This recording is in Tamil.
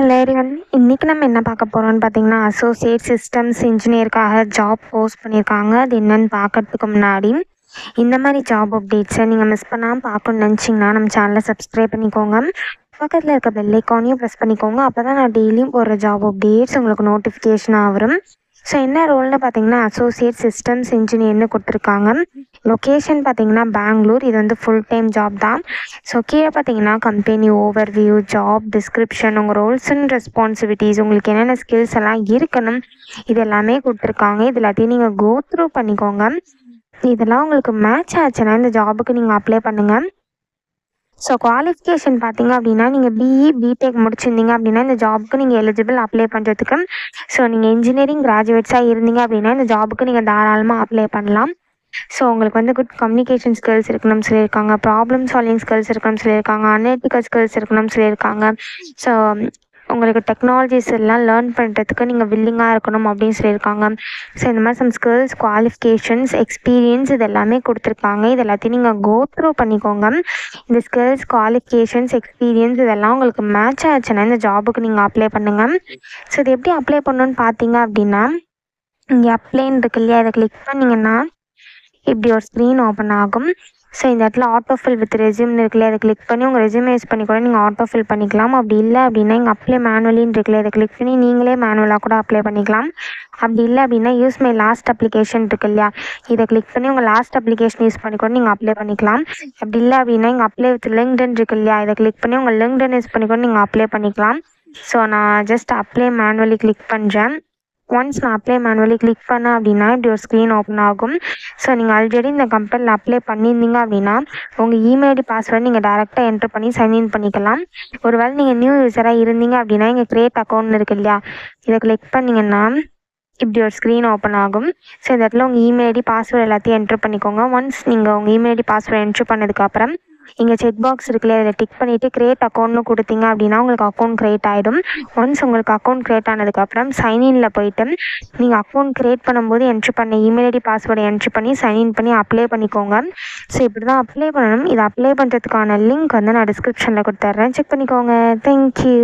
Hello everyone. இன்னைக்கு நம்ம என்ன பார்க்க போகிறோம்னு பார்த்தீங்கன்னா, அசோசியேட் சிஸ்டம்ஸ் இன்ஜினியருக்காக ஜாப் போஸ்ட் பண்ணியிருக்காங்க. அது என்னன்னு பார்க்கறதுக்கு முன்னாடி இந்த மாதிரி ஜாப் அப்டேட்ஸை நீங்கள் மிஸ் பண்ணாமல் பார்க்கணுன்னு நினச்சிங்கன்னா நம்ம சேனலை சப்ஸ்கிரைப் பண்ணிக்கோங்க. பக்கத்தில் இருக்க பெல் ஐக்கானையும் ப்ரெஸ் பண்ணிக்கோங்க. அப்போ தான் நான் டெய்லியும் போடுற ஜாப் அப்டேட்ஸ் உங்களுக்கு நோட்டிஃபிகேஷனாக வரும். ஸோ என்ன ரோல்னு பார்த்தீங்கன்னா, அசோசியேட் சிஸ்டம்ஸ் இன்ஜினியர்னு கொடுத்துருக்காங்க. லொக்கேஷன் பார்த்தீங்கன்னா பெங்களூர். இது வந்து ஃபுல் டைம் ஜாப் தான். ஸோ கீழே பார்த்தீங்கன்னா கம்பெனி ஓவர்வியூ, ஜாப் டிஸ்கிரிப்ஷன், உங்கள் ரோல்ஸ் அண்ட் ரெஸ்பான்சிபிலிட்டிஸ், உங்களுக்கு என்னென்ன ஸ்கில்ஸ் எல்லாம் இருக்கணும், இது எல்லாமே கொடுத்துருக்காங்க. இது எல்லாத்தையும் நீங்கள் கோ த்ரூ பண்ணிக்கோங்க. இதெல்லாம் உங்களுக்கு மேட்ச் ஆச்சுன்னா இந்த ஜாபுக்கு நீங்கள் அப்ளை பண்ணுங்கள். ஸோ குவாலிஃபிகேஷன் பார்த்தீங்க அப்படின்னா, நீங்கள் பிடெக் முடிச்சிருந்தீங்க அப்படின்னா இந்த ஜாபுக்கு நீங்கள் எலிஜிபிள் அப்ளை பண்ணுறதுக்கு. ஸோ நீங்கள் இன்ஜினியரிங் கிராஜுவேட்ஸாக இருந்தீங்க அப்படின்னா இந்த ஜாபுக்கு நீங்கள் தாராளமாக அப்ளை பண்ணலாம். ஸோ உங்களுக்கு வந்து குட் கம்யூனிகேஷன் ஸ்கில்ஸ் இருக்கணும்னு சொல்லியிருக்காங்க, ப்ராப்ளம் சால்விங் ஸ்கில்ஸ் இருக்கணும்னு சொல்லியிருக்காங்க, அனலிட்டிக்கல் ஸ்கில்ஸ் இருக்கணும்னு சொல்லியிருக்காங்க. ஸோ உங்களுக்கு டெக்னாலஜிஸ் எல்லாம் லேர்ன் பண்ணுறதுக்கு நீங்கள் வில்லிங்காக இருக்கணும் அப்படின்னு சொல்லியிருக்காங்க. ஸோ இந்த மாதிரி சம் ஸ்கில்ஸ், குவாலிஃபிகேஷன்ஸ், எக்ஸ்பீரியன்ஸ் இது எல்லாமே கொடுத்துருக்காங்க. இது எல்லாத்தையும் நீங்கள் கோ த்ரூ பண்ணிக்கோங்க. இந்த ஸ்கில்ஸ், குவாலிஃபிகேஷன்ஸ், எக்ஸ்பீரியன்ஸ் இதெல்லாம் உங்களுக்கு மேட்ச் ஆச்சுன்னா இந்த ஜாபுக்கு நீங்கள் அப்ளை பண்ணுங்கள். ஸோ இது எப்படி அப்ளை பண்ணணுன்னு பார்த்தீங்க அப்படின்னா, இங்கே அப்ளைன்னு இருக்கு இல்லையா, இதை கிளிக் பண்ணிங்கன்னா இப்படி ஒரு ஸ்க்ரீன் ஓப்பன் ஆகும். ஸோ இந்த இடத்துல ஆட்டோஃபில் வித் ரெஸ்யூம்னு இருக்குல்ல, அதை கிளிக் பண்ணி உங்கள் ரெஸ்யூமே யூஸ் பண்ணி கூட நீங்கள் ஆட்டோஃபில் பண்ணிக்கலாம். அப்படி இல்லை அப்படின்னா இங்கே அப்ளை மேனுவலின்னு இருக்குல்ல, இதை கிளிக் பண்ணி நீங்களே மேனுவலாக கூட அப்ளை பண்ணிக்கலாம். அப்படி இல்லை அப்படின்னா யூஸ் மை லாஸ்ட் அப்ளிகேஷன் இருக்கு இல்லையா, இதை கிளிக் பண்ணி உங்கள் லாஸ்ட் அப்ளிகேஷன் யூஸ் பண்ணி கூட நீங்கள் அப்ளை பண்ணிக்கலாம். அப்படி இல்லை அப்படின்னா இங்கே அப்ளை வித் லிங்க்டின் இருக்கு இல்லையா, இதை கிளிக் பண்ணி உங்கள் லிங்க்டின் யூஸ் பண்ணி கூட நீங்கள் அப்ளை பண்ணிக்கலாம். ஸோ நான் ஜஸ்ட் அப்ளை மேனுவலி கிளிக் பண்ணுறேன். ஒன்ஸ் நான் அப்ளை மேனுவலி கிளிக் பண்ணேன் அப்படின்னா இப்படி ஒரு ஸ்க்ரீன் ஓப்பன் ஆகும். ஸோ நீங்கள் ஆல்ரெடி இந்த கம்பெனியில் அப்ளை பண்ணியிருந்தீங்க அப்படின்னா உங்கள் இமெயில் ஐடி பாஸ்வேர்டு நீங்கள் டேரெக்டாக என்ட்ரு பண்ணி சைன்இன் பண்ணிக்கலாம். ஒருவேளை நீங்கள் நியூ யூஸராக இருந்தீங்க அப்படின்னா இங்கே க்ரியேட் அக்கௌண்ட் இருக்கு இல்லையா, இதை கிளிக் பண்ணிங்கன்னா இப்படி ஒரு ஸ்க்ரீன் ஓப்பன் ஆகும். ஸோ இந்த இடத்துல உங்கள் இமெயில் ஐடி பாஸ்வேர்டு எல்லாத்தையும் என்ட்ரு பண்ணிக்கோங்க. ஒன்ஸ் நீங்கள் உங்கள் இமெயில் ஐடி பாஸ்வேர்டு என்ட்ரு பண்ணதுக்கப்புறம் இங்கே செக் பாக்ஸ் இருக்குல்ல, இதில் டிக் பண்ணிவிட்டு க்ரியேட் அக்கௌண்ட்னு கொடுத்தீங்க அப்படின்னா உங்களுக்கு அக்கௌண்ட் க்ரியேட் ஆகிடும். ஒன்ஸ் உங்களுக்கு அக்கௌண்ட் க்ரியேட் ஆனதுக்கப்புறம் சைன்இனில் போய்ட்டு நீங்கள் அக்கௌண்ட் க்ரியேட் பண்ணும்போது என்ட்ரு பண்ண இமெயில் ஐடி பாஸ்வேர்டை என்ட்ரு பண்ணி சைன்இன் பண்ணி அப்ளை பண்ணிக்கோங்க. ஸோ இப்படி தான் அப்ளை பண்ணணும். இதை அப்ளை பண்ணுறதுக்கான லிங்க் வந்து நான் டிஸ்கிரிப்ஷனில் கொடுத்துட்றேன், செக் பண்ணிக்கோங்க. தேங்க்யூ.